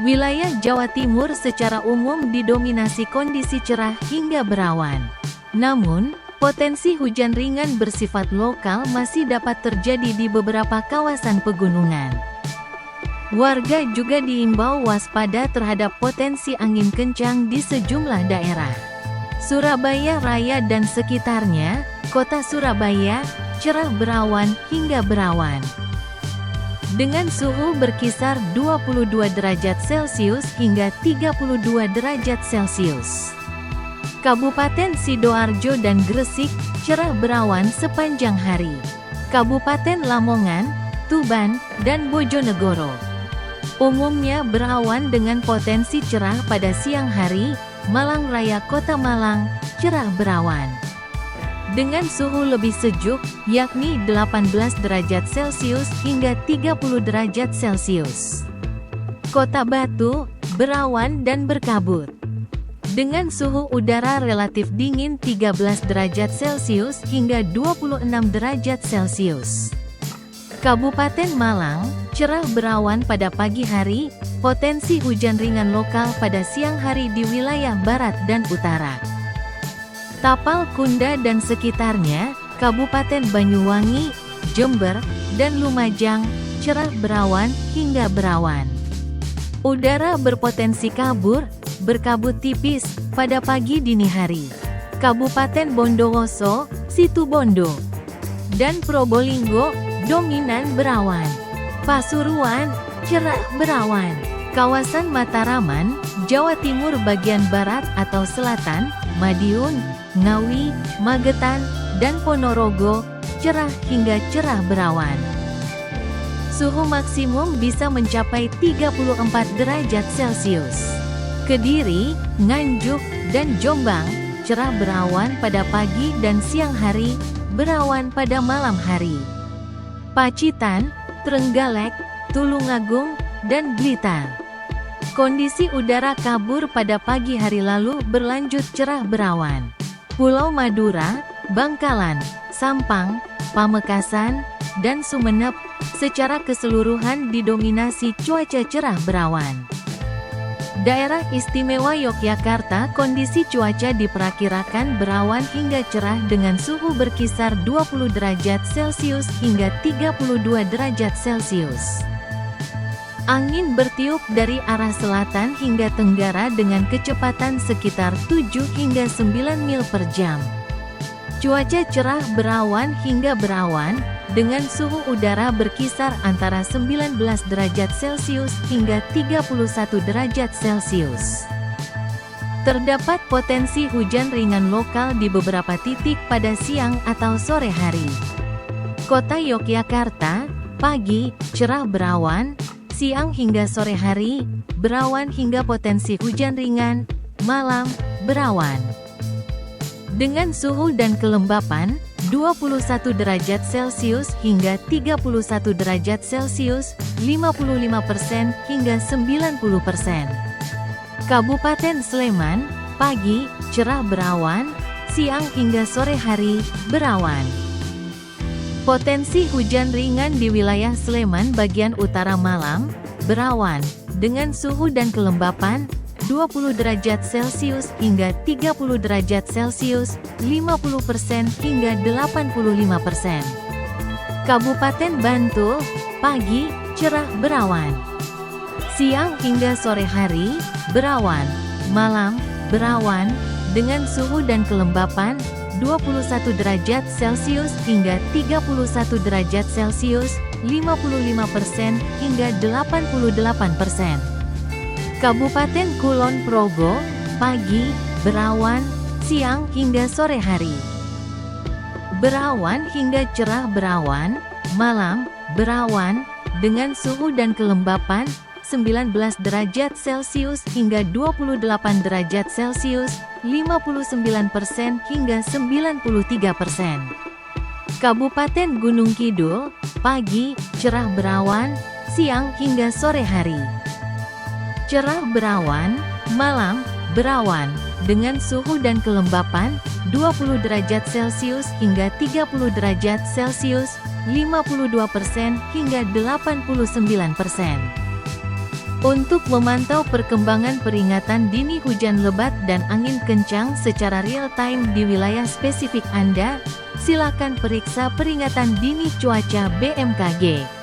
Wilayah Jawa Timur secara umum didominasi kondisi cerah hingga berawan. Namun, potensi hujan ringan bersifat lokal masih dapat terjadi di beberapa kawasan pegunungan. Warga juga diimbau waspada terhadap potensi angin kencang di sejumlah daerah. Surabaya Raya dan sekitarnya, Kota Surabaya, cerah berawan hingga berawan. Dengan suhu berkisar 22 derajat Celcius hingga 32 derajat Celcius. Kabupaten Sidoarjo dan Gresik, cerah berawan sepanjang hari. Kabupaten Lamongan, Tuban, dan Bojonegoro umumnya berawan dengan potensi cerah pada siang hari. Malang Raya Kota Malang, cerah berawan. Dengan suhu lebih sejuk, yakni 18 derajat Celcius hingga 30 derajat Celcius. Kota Batu, berawan dan berkabut. Dengan suhu udara relatif dingin 13 derajat Celcius hingga 26 derajat Celcius. Kabupaten Malang, cerah berawan pada pagi hari, potensi hujan ringan lokal pada siang hari di wilayah barat dan utara. Tapal Kuda dan sekitarnya, Kabupaten Banyuwangi, Jember, dan Lumajang, cerah berawan hingga berawan. Udara berpotensi kabur, berkabut tipis, pada pagi dini hari. Kabupaten Bondowoso, Situbondo, dan Probolinggo, dominan berawan. Pasuruan, cerah berawan. Kawasan Mataraman, Jawa Timur bagian barat atau selatan, Madiun, Ngawi, Magetan, dan Ponorogo, cerah hingga cerah berawan. Suhu maksimum bisa mencapai 34 derajat Celcius. Kediri, Nganjuk, dan Jombang, cerah berawan pada pagi dan siang hari, berawan pada malam hari. Pacitan, Trenggalek, Tulungagung, dan Blitar. Kondisi udara kabur pada pagi hari lalu berlanjut cerah berawan. Pulau Madura, Bangkalan, Sampang, Pamekasan, dan Sumeneb, secara keseluruhan didominasi cuaca cerah berawan. Daerah Istimewa Yogyakarta, kondisi cuaca diperkirakan berawan hingga cerah dengan suhu berkisar 20 derajat Celcius hingga 32 derajat Celcius. Angin bertiup dari arah selatan hingga tenggara dengan kecepatan sekitar 7 hingga 9 mil per jam. Cuaca cerah berawan hingga berawan, dengan suhu udara berkisar antara 19 derajat Celcius hingga 31 derajat Celcius. Terdapat potensi hujan ringan lokal di beberapa titik pada siang atau sore hari. Kota Yogyakarta, pagi, cerah berawan, siang hingga sore hari, berawan hingga potensi hujan ringan, malam, berawan. Dengan suhu dan kelembapan, 21 derajat Celcius hingga 31 derajat Celcius, 55% hingga 90%. Kabupaten Sleman, pagi, cerah berawan, siang hingga sore hari, berawan. Potensi hujan ringan di wilayah Sleman bagian utara malam, berawan, dengan suhu dan kelembapan, 20 derajat Celcius hingga 30 derajat Celcius, 50% hingga 85%. Kabupaten Bantul, pagi, cerah berawan. Siang hingga sore hari, berawan. Malam, berawan, dengan suhu dan kelembapan, 21 derajat Celcius hingga 31 derajat Celcius, 55% hingga 88%. Kabupaten Kulon Progo, pagi, berawan, siang hingga sore hari. Berawan hingga cerah berawan, malam, berawan, dengan suhu dan kelembapan, 19 derajat Celcius hingga 28 derajat Celcius, 59% hingga 93%. Kabupaten Gunung Kidul, pagi, cerah berawan, siang hingga sore hari. Cerah berawan, malam, berawan, dengan suhu dan kelembapan, 20 derajat Celcius hingga 30 derajat Celcius, 52% hingga 89%. Untuk memantau perkembangan peringatan dini hujan lebat dan angin kencang secara real-time di wilayah spesifik Anda, silakan periksa peringatan dini cuaca BMKG.